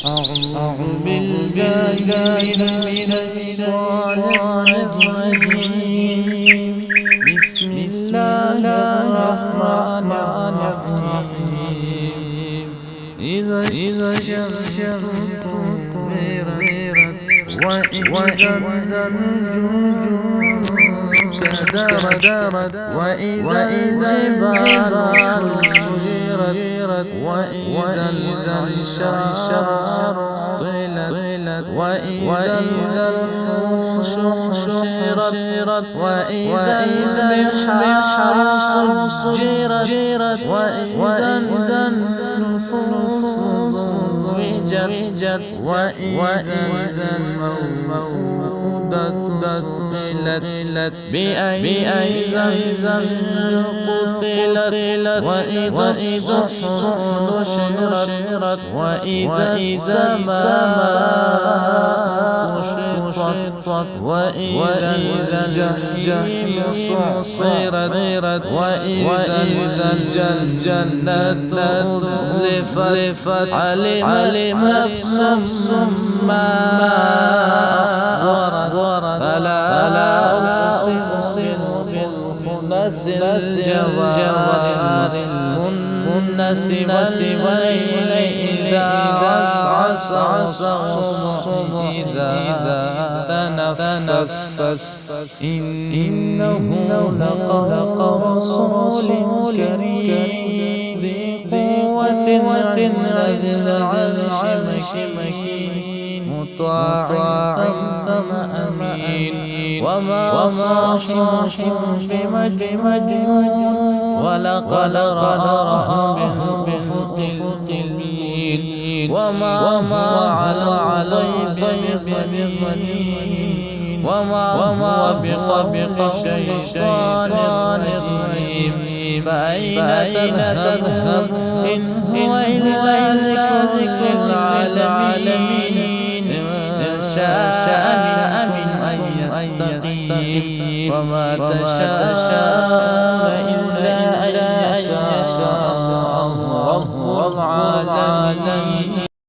أعوذ بالله من الشيطان الرجيم. بسم الله الرحمن الرحيم. إذا الشمس كورت وإذا النجوم كدرت وإذا الجبال سيرت وإذا العشار طلت وإذا الوحوش حشرت وإذا البحار سجرت وإذا النفوس زوجت وإذا الموءودة سئلت بأي ذنب قتلت وإذا الصحف نشرت وإذا السماء كشطت وإذا الجحيم سعرت وإذا الجنة أزلفت علمت نفس ما أحضرت فلا أقسم بالخنس الجوار الكنس والليل إذا عسعس والصبح إذا تنفس إنه لقول رسول كريم ذي قوة عند العرش مكين مطاع ثم أمين وما صاحب بمجنون ولقد رآه بالأفق المبين وما على بضنين وما هو بقبق شيطان رجيم فأين تذهب إن هو إلا ذكر العالمين إن شاء من أن يستقيم وما تشاء إلا أن يشاء رب العالمين.